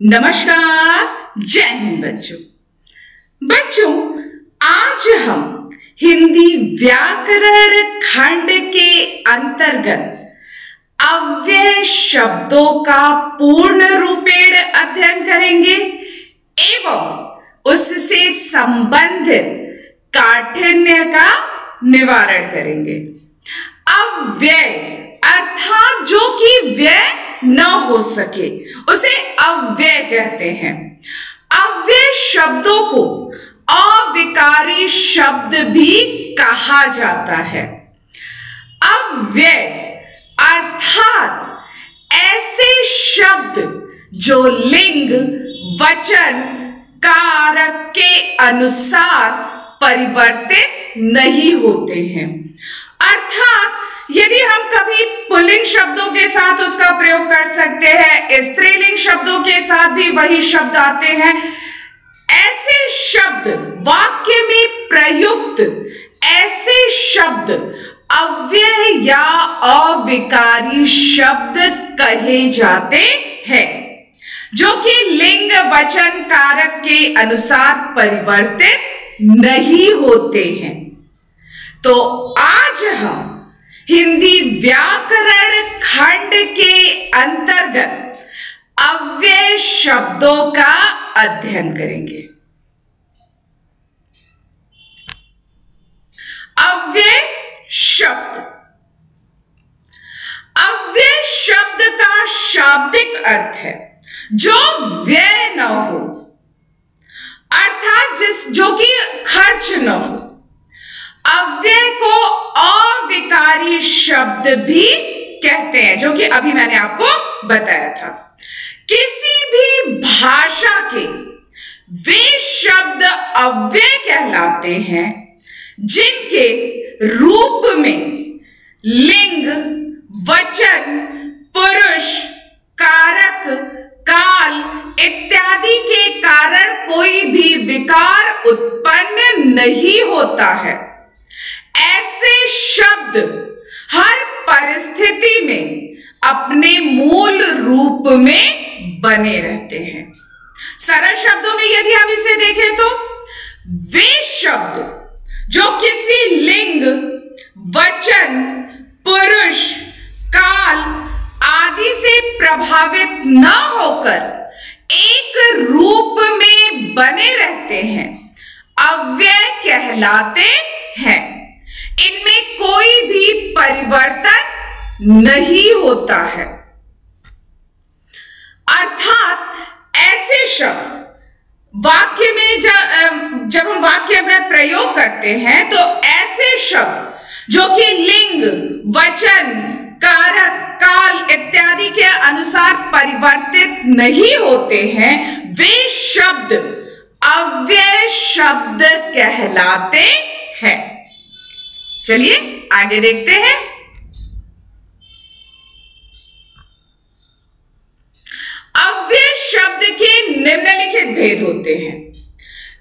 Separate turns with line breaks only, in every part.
नमस्कार, जय हिंद बच्चों। आज हम हिंदी व्याकरण खंड के अंतर्गत अव्यय शब्दों का पूर्ण रूपेण अध्ययन करेंगे एवं उससे संबंधित काठिन्य का निवारण करेंगे। अव्यय अर्थात जो कि व्यय न हो सके उसे अव्यय कहते हैं। अव्यय शब्दों को अविकारी शब्द भी कहा जाता है। अव्यय अर्थात ऐसे शब्द जो लिंग, वचन, कारक के अनुसार परिवर्तित नहीं होते हैं। अर्थात यदि हम कभी पुल्लिंग शब्दों के साथ उसका प्रयोग कर सकते हैं, स्त्रीलिंग शब्दों के साथ भी वही शब्द आते हैं। ऐसे शब्द वाक्य में प्रयुक्त ऐसे शब्द अव्यय या अविकारी शब्द कहे जाते हैं, जो कि लिंग, वचन, कारक के अनुसार परिवर्तित नहीं होते हैं। तो आज हम हिंदी व्याकरण खंड के अंतर्गत अव्यय शब्दों का अध्ययन करेंगे। अव्यय शब्द। अव्यय शब्द का शाब्दिक अर्थ है जो व्यय न हो, अर्थात जो कि खर्च न हो। अव्यय को अविकारी शब्द भी कहते हैं, जो कि अभी मैंने आपको बताया था। किसी भी भाषा के वे शब्द अव्यय कहलाते हैं जिनके रूप में लिंग, वचन, पुरुष, कारक, काल इत्यादि के कारण कोई भी विकार उत्पन्न नहीं होता है। ऐसे शब्द हर परिस्थिति में अपने मूल रूप में बने रहते हैं। सरल शब्दों में यदि हम इसे देखें तो वे शब्द जो किसी लिंग, वचन, पुरुष, काल आदि से प्रभावित न होकर एक रूप में बने रहते हैं, अव्यय कहलाते हैं। इनमें कोई भी परिवर्तन नहीं होता है। अर्थात ऐसे शब्द वाक्य में जब हम वाक्य में प्रयोग करते हैं तो ऐसे शब्द जो कि लिंग, वचन, कारक, काल इत्यादि के अनुसार परिवर्तित नहीं होते हैं, वे शब्द अव्यय शब्द कहलाते हैं। चलिए आगे देखते हैं। अव्यय शब्द के निम्नलिखित भेद होते हैं।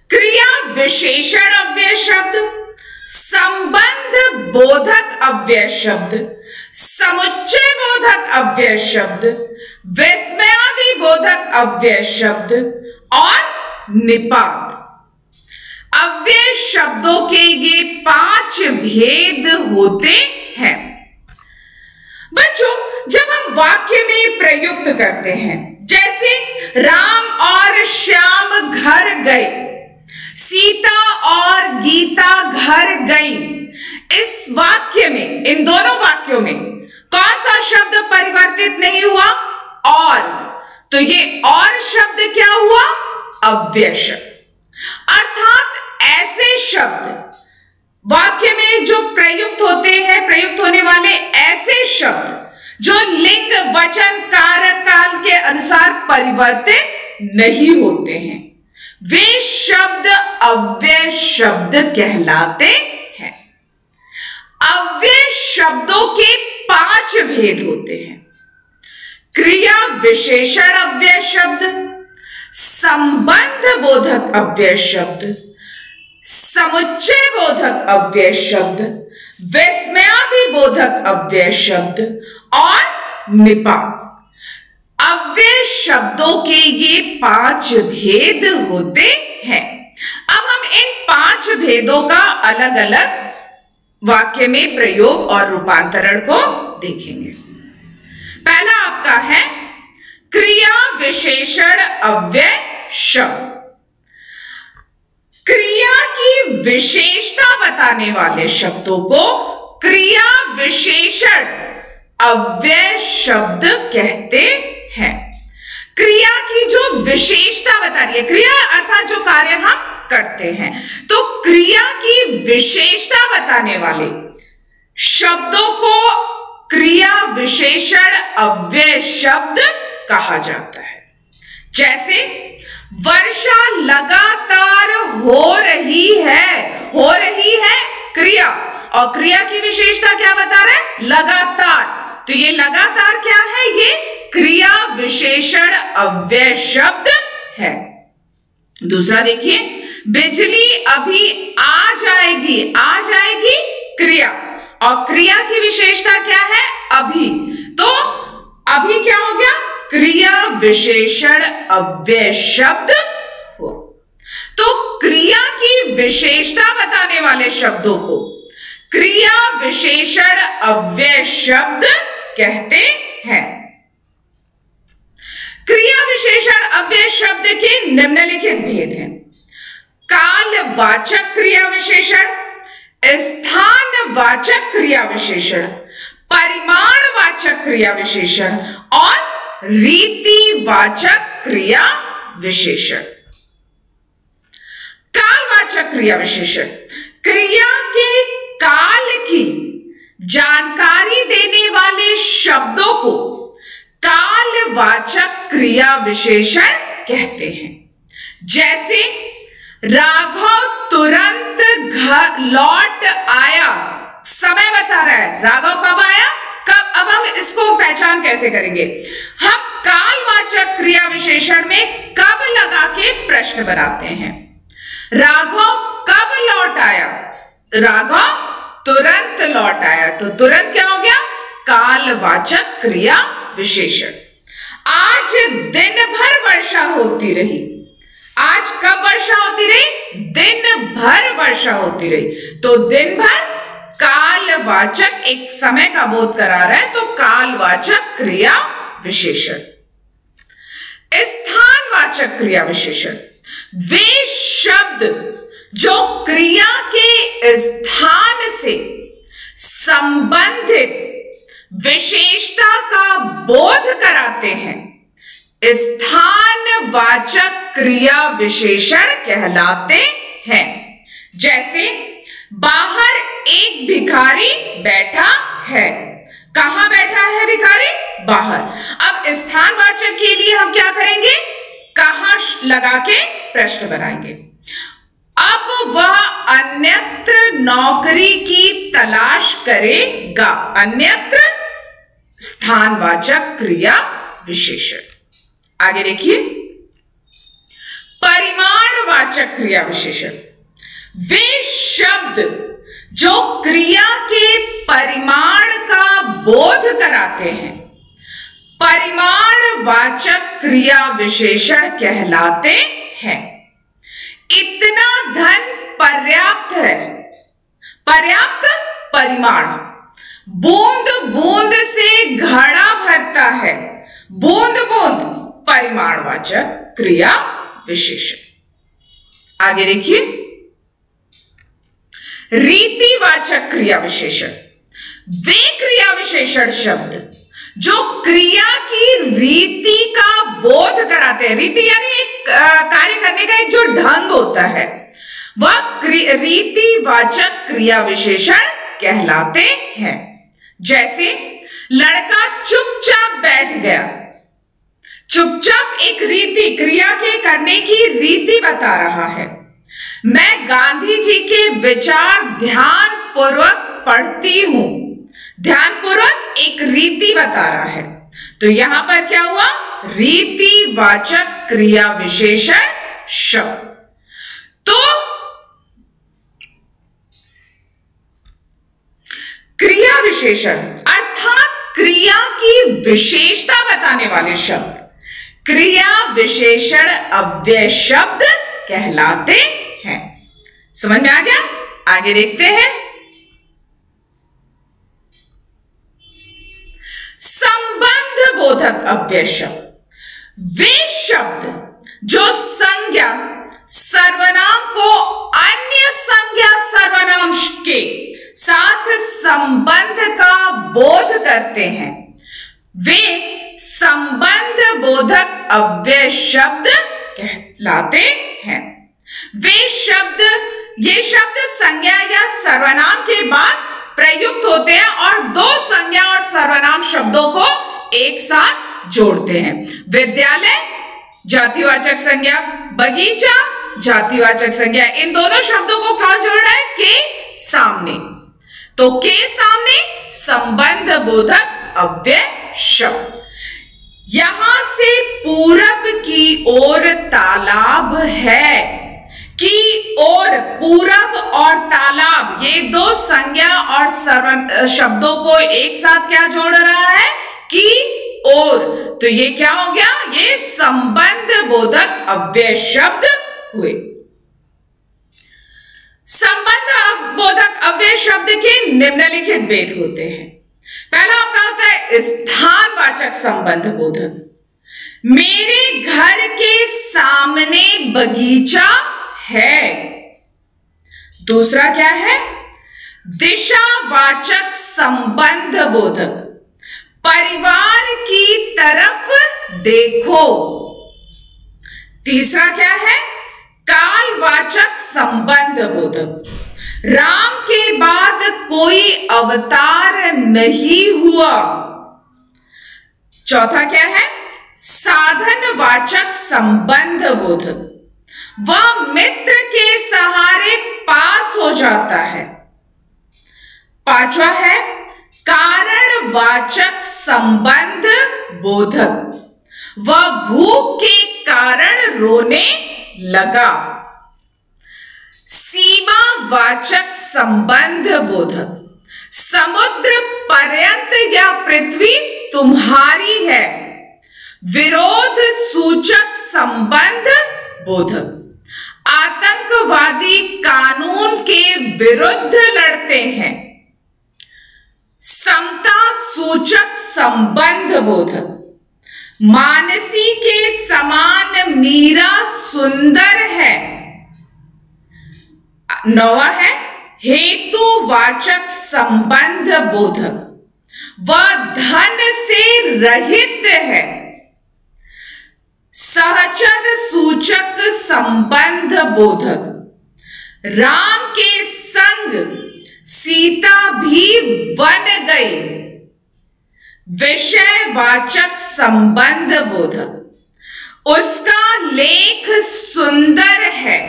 क्रिया विशेषण अव्यय शब्द, संबंध बोधक अव्यय शब्द, समुच्चय बोधक अव्यय शब्द, विस्मयादि बोधक अव्यय शब्द और निपात। अव्यय शब्दों के ये 5 भेद होते हैं। बच्चों, जब हम वाक्य में प्रयुक्त करते हैं, जैसे राम और श्याम घर गए, सीता और गीता घर गई, इस वाक्य में, इन दोनों वाक्यों में कौन सा शब्द परिवर्तित नहीं हुआ? और। तो ये और शब्द क्या हुआ? अव्यय शब्द। अर्थात ऐसे शब्द वाक्य में जो प्रयुक्त होते हैं, प्रयुक्त होने वाले ऐसे शब्द जो लिंग, वचन, कारक, काल के अनुसार परिवर्तित नहीं होते हैं, वे शब्द अव्यय शब्द कहलाते हैं। अव्यय शब्दों के 5 भेद होते हैं। क्रिया विशेषण अव्यय शब्द, संबंध बोधक अव्यय शब्द, समुच्चय बोधक अव्यय शब्द, विस्मयादि बोधक अव्यय शब्द और निपात। अव्यय शब्दों के ये 5 भेद होते हैं। अब हम इन 5 भेदों का अलग अलग वाक्य में प्रयोग और रूपांतरण को देखेंगे। पहला आपका है क्रिया विशेषण अव्यय शब्द। क्रिया की विशेषता बताने वाले शब्दों को क्रिया विशेषण अव्यय शब्द कहते हैं। क्रिया की जो विशेषता बता रही है, क्रिया अर्थात जो कार्य हम करते हैं, तो क्रिया की विशेषता बताने वाले शब्दों को क्रिया विशेषण अव्यय शब्द कहा जाता है। जैसे वर्षा लगातार हो रही है क्रिया, और क्रिया की विशेषता क्या बता रहा है? लगातार। तो ये लगातार क्या है? ये क्रिया विशेषण अव्यय शब्द है। दूसरा देखिए, बिजली अभी आ जाएगी क्रिया, और क्रिया की विशेषता क्या है? अभी। तो अभी क्या हो गया? क्रिया विशेषण अव्यय शब्द हो। तो क्रिया की विशेषता बताने वाले शब्दों को क्रिया विशेषण अव्यय शब्द कहते हैं। क्रिया विशेषण अव्यय शब्द के निम्नलिखित भेद हैं। कालवाचक क्रिया विशेषण, स्थानवाचक क्रिया विशेषण, परिमाणवाचक क्रिया विशेषण और रीतिवाचक क्रिया विशेषण। कालवाचक क्रिया विशेषण क्रिया के काल की जानकारी देने वाले शब्दों को कालवाचक क्रिया विशेषण कहते हैं। जैसे राघव तुरंत घर लौट आया, समय बता रहा है राघव कब आया, कब। अब हम इसको पहचान कैसे करेंगे? हम कालवाचक क्रिया विशेषण में कब लगा के प्रश्न बनाते हैं। राघव कब लौट आया? राघव तुरंत लौट आया, तो तुरंत क्या हो गया? कालवाचक क्रिया विशेषण। आज दिन भर वर्षा होती रही। आज कब वर्षा होती रही? दिन भर वर्षा होती रही, तो दिन भर कालवाचक, एक समय का बोध करा रहा है, तो कालवाचक क्रिया विशेषण। स्थानवाचक क्रिया विशेषण वे शब्द जो क्रिया के स्थान से संबंधित विशेषता का बोध कराते हैं, स्थानवाचक क्रिया विशेषण कहलाते हैं। जैसे बाहर एक भिखारी बैठा है। कहां बैठा है भिखारी? बाहर। अब स्थानवाचक के लिए हम क्या करेंगे? कहां लगा के प्रश्न बनाएंगे। अब वह अन्यत्र नौकरी की तलाश करेगा। अन्यत्र स्थानवाचक क्रिया विशेषण। आगे देखिए, परिमाणवाचक क्रिया विशेषण वे शब्द जो क्रिया के परिमाण का बोध कराते हैं, परिमाणवाचक क्रिया विशेषण कहलाते हैं। इतना धन पर्याप्त है, पर्याप्त परिमाण। बूंद बूंद से घड़ा भरता है, बूंद बूंद परिमाणवाचक क्रिया विशेषण। आगे देखिए, रीतिवाचक क्रिया विशेषण वे क्रिया विशेषण शब्द जो क्रिया की रीति का बोध कराते हैं। रीति यानी एक कार्य करने का एक जो ढंग होता है, वह रीतिवाचक क्रिया विशेषण कहलाते हैं। जैसे लड़का चुपचाप बैठ गया। चुपचाप एक रीति, क्रिया के करने की रीति बता रहा है। मैं गांधी जी के विचार ध्यान पूर्वक पढ़ती हूं। ध्यान पूर्वक एक रीति बता रहा है, तो यहां पर क्या हुआ? रीतिवाचक क्रिया विशेषण शब्द। तो क्रिया विशेषण अर्थात क्रिया की विशेषता बताने वाले शब्द क्रिया विशेषण अव्यय शब्द कहलाते हैं। समझ में आ गया? आगे देखते हैं। संबंध बोधक अव्यय शब्द वे शब्द जो संज्ञा सर्वनाम को अन्य संज्ञा सर्वनाम के साथ संबंध का बोध करते हैं, वे संबंध बोधक अव्यय शब्द कहलाते हैं। ये शब्द संज्ञा या सर्वनाम के बाद प्रयुक्त होते हैं और दो संज्ञा और सर्वनाम शब्दों को एक साथ जोड़ते हैं। विद्यालय जातिवाचक संज्ञा, बगीचा जातिवाचक संज्ञा, इन दोनों शब्दों को कहां जोड़ रहा है? के सामने। तो के सामने संबंध बोधक अव्यय शब्द। यहां से पूरब की ओर तालाब है, की ओर, पूरब और तालाब ये दो संज्ञा और शब्दों को एक साथ क्या जोड़ रहा है? की ओर। तो ये क्या हो गया? ये संबंध बोधक अव्यय शब्द हुए। संबंध बोधक अव्यय शब्द के निम्नलिखित भेद होते हैं। पहला आपका होता है स्थानवाचक संबंध बोधक। मेरे घर के सामने बगीचा है। दूसरा क्या है? दिशावाचक संबंध बोधक। परिवार की तरफ देखो। तीसरा क्या है? कालवाचक संबंध बोधक। राम के बाद कोई अवतार नहीं हुआ। चौथा क्या है? साधनवाचक संबंध बोधक। वह मित्र के सहारे पास हो जाता है। पांचवा है कारणवाचक संबंध बोधक। वह भूख के कारण रोने लगा। सीमावाचक संबंध बोधक। समुद्र पर्यंत या पृथ्वी तुम्हारी है। विरोध सूचक संबंध बोधक। आतंकवादी कानून के विरुद्ध लड़ते हैं। समता सूचक संबंध बोधक। मानसी के समान मीरा सुंदर है। नौवा है हेतुवाचक संबंध बोधक। वह धन से रहित है। सहचर सूचक संबंध बोधक। राम के संग सीता भी वन गई। विषयवाचक संबंध बोधक। उसका लेख सुंदर है।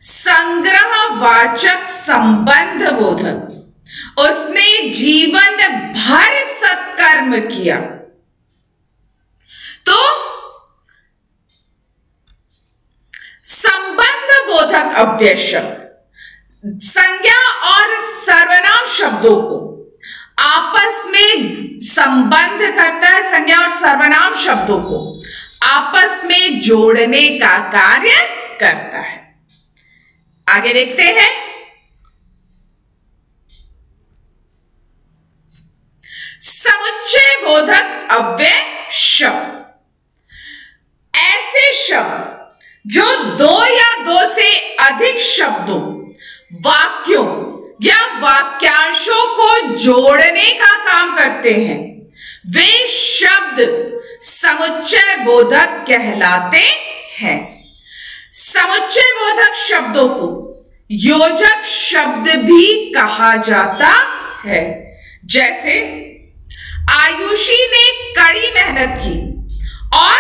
संग्रहवाचक संबंध बोधक। उसने जीवन भर सत्कर्म किया। तो संबंध बोधक अव्यय शब्द संज्ञा और सर्वनाम शब्दों को आपस में संबंध करता है। संज्ञा और सर्वनाम शब्दों को आपस में जोड़ने का कार्य करता है। आगे देखते हैं। समुच्चय बोधक अव्यय शब्द ऐसे शब्द जो दो या दो से अधिक शब्दों, वाक्यों या वाक्यांशों को जोड़ने का काम करते हैं, वे शब्द समुच्चय बोधक कहलाते हैं। समुच्चय बोधक शब्दों को योजक शब्द भी कहा जाता है। जैसे आयुषी ने कड़ी मेहनत की और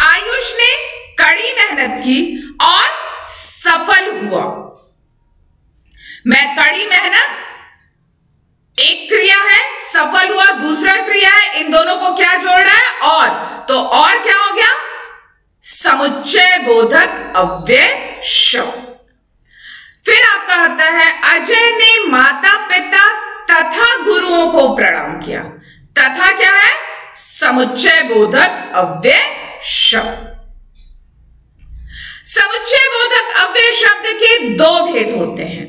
आयुष ने कड़ी मेहनत की और सफल हुआ। मैं कड़ी मेहनत एक क्रिया है, सफल हुआ दूसरा क्रिया है, इन दोनों को क्या जोड़ रहा है? और। तो और क्या हो गया? समुच्चय बोधक अव्यय शब्द। फिर आपका आता है अजय ने माता पिता तथा गुरुओं को प्रणाम किया। तथा क्या है, समुच्चय बोधक अव्यय शब्द। समुच्चय बोधक अव्यय शब्द के दो भेद होते हैं,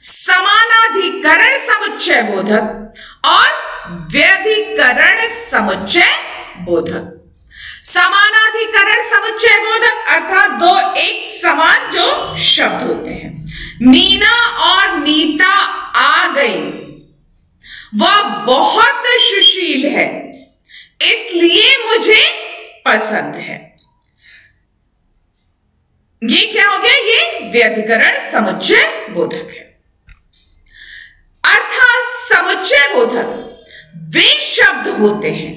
समानाधिकरण समुच्चय बोधक और व्यधिकरण समुच्चय बोधक। समानाधिकरण समुच्चय बोधक अर्थात दो एक समान जो शब्द होते हैं। मीना और नीता आ गई, वह बहुत सुशील है इसलिए मुझे पसंद है। ये क्या हो गया, ये व्यधिकरण समुच्चय बोधक है। अर्थात समुच्चय बोधक वे शब्द होते हैं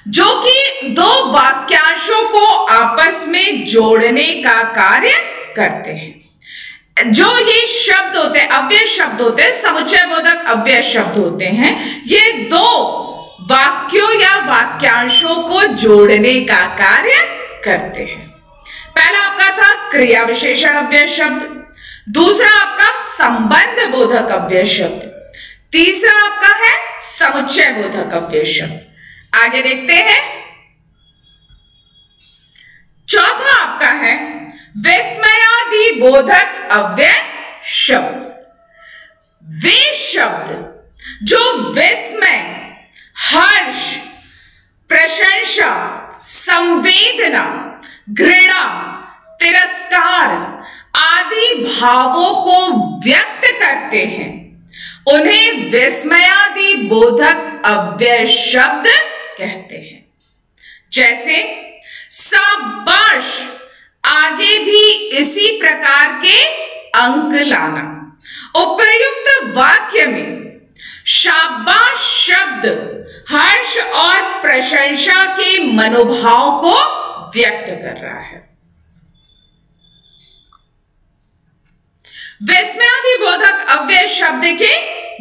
जो कि दो वाक्यांशों को आपस में जोड़ने का कार्य करते हैं। जो ये शब्द होते हैं, अव्यय शब्द होते हैं, समुच्चय बोधक अव्यय शब्द होते हैं, ये दो वाक्यों या वाक्यांशों को जोड़ने का कार्य करते हैं। पहला आपका था क्रिया विशेषण अव्यय शब्द, दूसरा आपका संबंध बोधक अव्यय शब्द, तीसरा आपका है समुच्चय बोधक अव्यय शब्द। आगे देखते हैं, चौथा आपका है विस्मयादि बोधक अव्यय शब्द। वे शब्द जो विस्मय, हर्ष, प्रशंसा, संवेदना, घृणा, तिरस्कार आदि भावों को व्यक्त करते हैं, उन्हें विस्मयादि बोधक अव्यय शब्द कहते हैं। जैसे शाबाश, आगे भी इसी प्रकार के अंक लाना। उपर्युक्त वाक्य में शाबाश शब्द हर्ष और प्रशंसा के मनोभाव को व्यक्त कर रहा है। विस्मयादि बोधक अव्यय शब्द के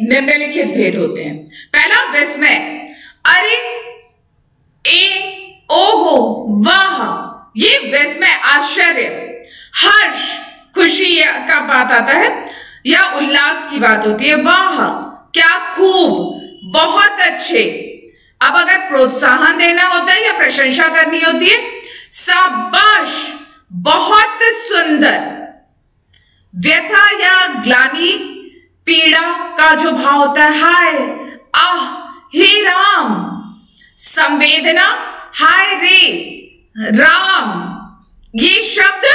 निम्नलिखित भेद होते हैं। पहला विस्मय, अरे, ए, ओहो, वाह, ये विस्मय आश्चर्य, हर्ष खुशी का बात आता है या उल्लास की बात होती है। वाह क्या खूब, बहुत अच्छे। अब अगर प्रोत्साहन देना होता है या प्रशंसा करनी होती है, शाबाश, बहुत सुंदर। व्यथा या ग्लानि, पीड़ा का जो भाव होता है, हाय, आह, हे राम। संवेदना, हाय रे, राम, ये शब्द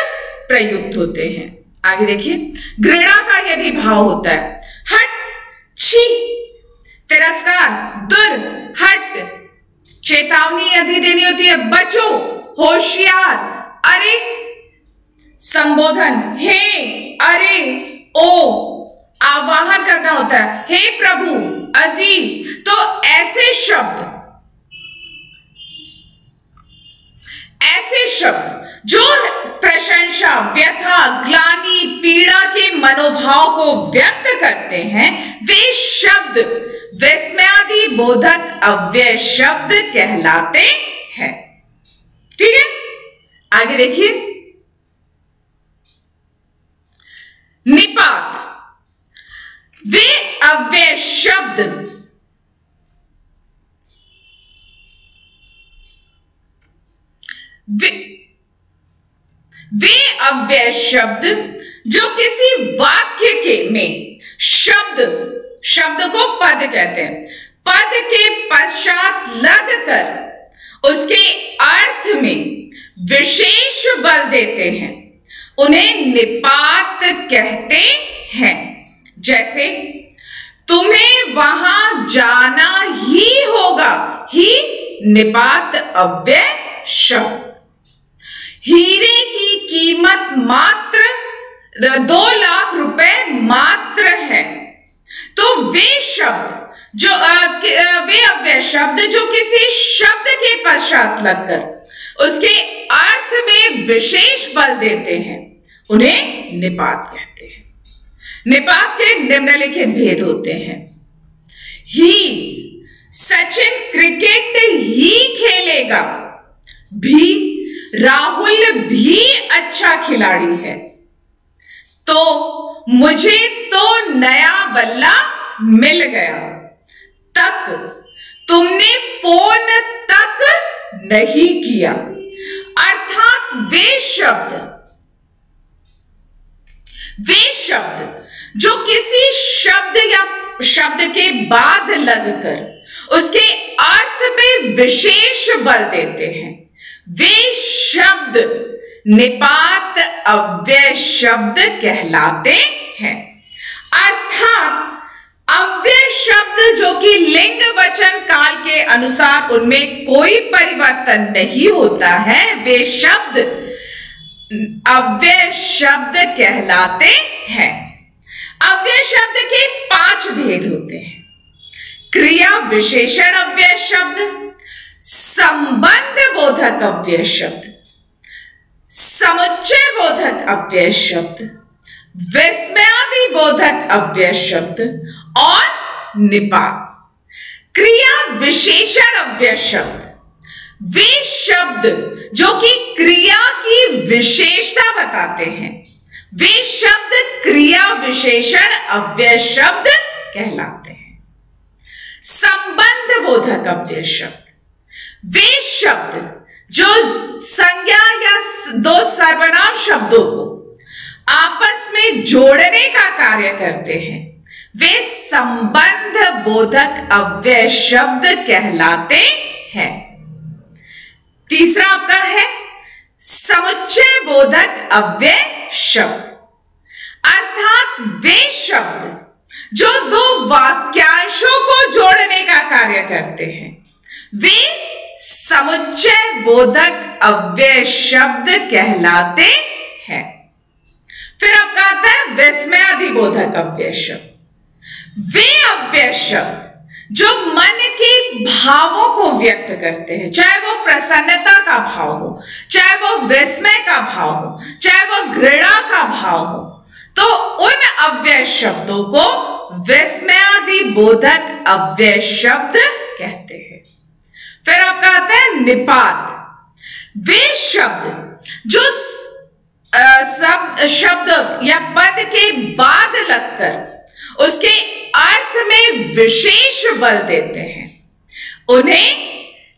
प्रयुक्त होते हैं। आगे देखिए, घृणा का यदि भाव होता है, हट, छी। तिरस्कार, दुर, हट। चेतावनी यदि देनी होती है, बचो, होशियार, अरे। संबोधन, हे, अरे, ओ। आवाहन करना होता है, हे प्रभु, अजी। तो ऐसे शब्द जो प्रशंसा, व्यथा, ग्लानि, पीड़ा के मनोभाव को व्यक्त करते हैं, वे शब्द विस्मयादि बोधक अव्यय शब्द कहलाते हैं। ठीक है, आगे देखिए, निपात, वे अव्यय शब्द वे अव्यय शब्द जो किसी वाक्य के में शब्द को पद कहते हैं, पद के पश्चात लगकर उसके अर्थ में विशेष बल देते हैं, उन्हें निपात कहते हैं। जैसे तुम्हें वहां जाना ही होगा, ही निपात अव्यय शब्द। हीरे की कीमत मात्र 2 लाख रुपए मात्र है। तो वे शब्द जो वे अव्यय शब्द जो किसी शब्द के पश्चात लगकर उसके अर्थ में विशेष बल देते हैं, उन्हें निपात कहते हैं। निपात के निम्नलिखित भेद होते हैं। ही, सचिन क्रिकेट ही खेलेगा, भी, राहुल भी अच्छा खिलाड़ी है, तो मुझे तो नया बल्ला मिल गया, तक, तुमने फोन तक नहीं किया। अर्थात वे शब्द जो किसी शब्द या शब्द के बाद लगकर उसके अर्थ में विशेष बल देते हैं, वे शब्द निपात अव्यय शब्द कहलाते हैं। अर्थात अव्यय शब्द जो कि लिंग वचन काल के अनुसार उनमें कोई परिवर्तन नहीं होता है, वे शब्द अव्यय शब्द कहलाते हैं। अव्यय शब्द के 5 भेद होते हैं। क्रिया विशेषण अव्यय शब्द, संबंध बोधक अव्यय शब्द, समुच्चय बोधक अव्यय शब्द, विस्मयादि बोधक अव्यय शब्द और निपात। क्रिया विशेषण अव्यय शब्द वे शब्द जो कि क्रिया की विशेषता बताते हैं, वे शब्द क्रिया विशेषण अव्यय शब्द कहलाते हैं। संबंध बोधक अव्यय शब्द वे शब्द जो संज्ञा या 2 सर्वनाम शब्दों को आपस में जोड़ने का कार्य करते हैं, वे संबंध बोधक अव्यय शब्द कहलाते हैं। तीसरा आपका है समुच्चय बोधक अव्यय शब्द, अर्थात वे शब्द जो 2 वाक्यांशों को जोड़ने का कार्य करते हैं, वे समुच्चय बोधक अव्यय शब्द कहलाते हैं। फिर आपका आता है विस्मयादि बोधक अव्यय शब्द, वे अव्यय शब्द जो मन के भावों को व्यक्त करते हैं, चाहे वो प्रसन्नता का भाव हो, चाहे वो विस्मय का भाव हो, चाहे वो घृणा का भाव हो, तो उन अव्यय शब्दों को विस्मयादि बोधक अव्यय शब्द कहते हैं। फिर आपका आता है निपात, वे शब्द जो शब्द या पद के बाद लगकर उसके अर्थ में विशेष बल देते हैं, उन्हें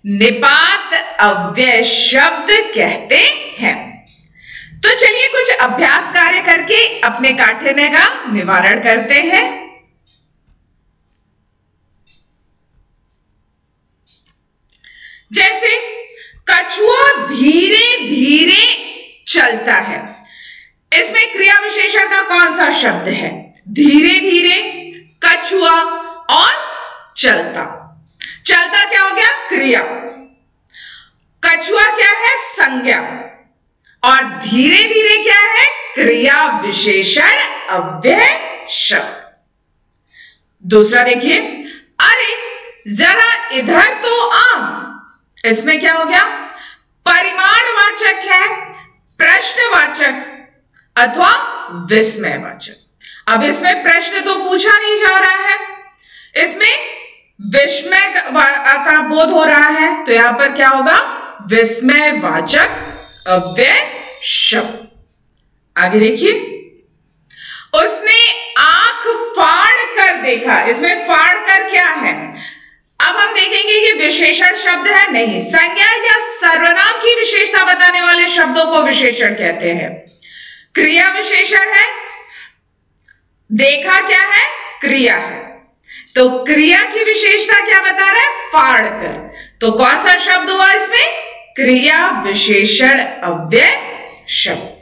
निपात अव्यय शब्द कहते हैं। तो चलिए कुछ अभ्यास कार्य करके अपने काठिन्य का निवारण करते हैं। जैसे कछुआ धीरे धीरे चलता है, इसमें क्रिया विशेषण का कौन सा शब्द है? धीरे धीरे, कछुआ और चलता। चलता क्या हो गया? क्रिया। कछुआ क्या है? संज्ञा। और धीरे धीरे क्या है? क्रिया विशेषण अव्यय शब्द। दूसरा देखिए, अरे जरा इधर तो आ, इसमें क्या हो गया? परिमाणवाचक है, प्रश्नवाचक अथवा विस्मयवाचक। अब इसमें प्रश्न तो पूछा नहीं जा रहा है, इसमें विस्मय का बोध हो रहा है, तो यहां पर क्या होगा? विस्मयवाचक अव्यय शब्द। आगे देखिए, उसने आंख फाड़ कर देखा, इसमें फाड़ कर क्या है? अब हम देखेंगे कि विशेषण शब्द है, नहीं, संज्ञा या सर्वनाम की विशेषता बताने वाले शब्दों को विशेषण कहते हैं। क्रिया विशेषण है, देखा क्या है? क्रिया है, तो क्रिया की विशेषता क्या बता रहा है? फाड़ कर। तो कौन सा शब्द हुआ इसमें? क्रिया विशेषण अव्यय शब्द।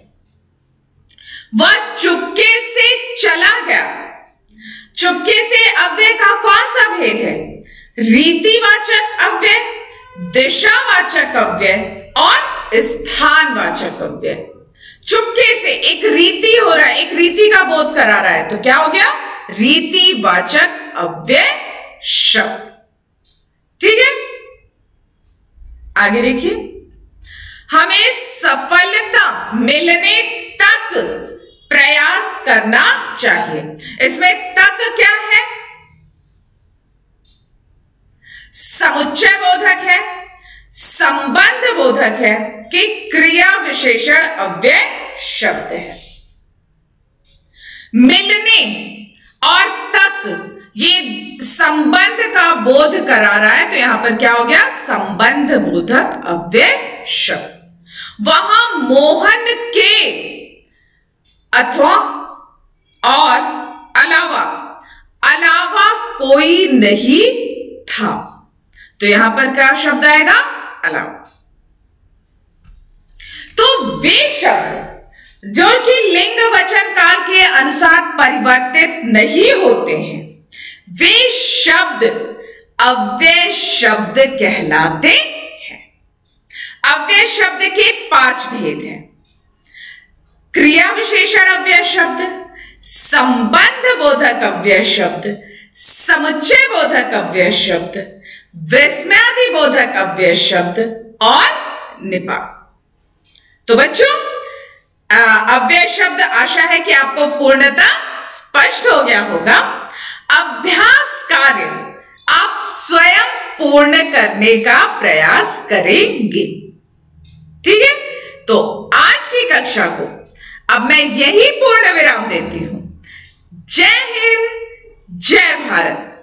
वह चुपके से चला गया, चुपके से अव्यय का कौन सा भेद है? रीतिवाचक अव्यय, दिशावाचक अव्यय और स्थानवाचक अव्यय। चुपके से एक रीति हो रहा है, एक रीति का बोध करा रहा है, तो क्या हो गया? रीतिवाचक अव्यय शब्द। ठीक है, आगे देखिए, हमें सफलता मिलने तक प्रयास करना चाहिए। इसमें तक क्या है? समुच्चय बोधक है, संबंध बोधक है कि क्रिया विशेषण अव्यय शब्द है। मिलने और तक ये संबंध का बोध करा रहा है, तो यहां पर क्या हो गया, संबंध बोधक अव्यय शब्द। वहां मोहन के अथवा और अलावा कोई नहीं था, तो यहां पर क्या शब्द आएगा, अलावा। तो वे शब्द जो कि लिंग वचन काल के अनुसार परिवर्तित नहीं होते हैं, वे शब्द अव्यय शब्द कहलाते हैं। अव्यय शब्द के 5 भेद हैं। क्रिया विशेषण अव्यय शब्द, संबंध बोधक अव्यय शब्द, समुच्चय बोधक अव्यय शब्द, विस्मयादि बोधक अव्यय शब्द और निपात। तो बच्चों, अव्यय शब्द आशा है कि आपको पूर्णतः स्पष्ट हो गया होगा। अभ्यास कार्य आप स्वयं पूर्ण करने का प्रयास करेंगे, ठीक है। तो आज की कक्षा को अब मैं यही पूर्ण विराम देती हूं। जय हिंद, जय भारत।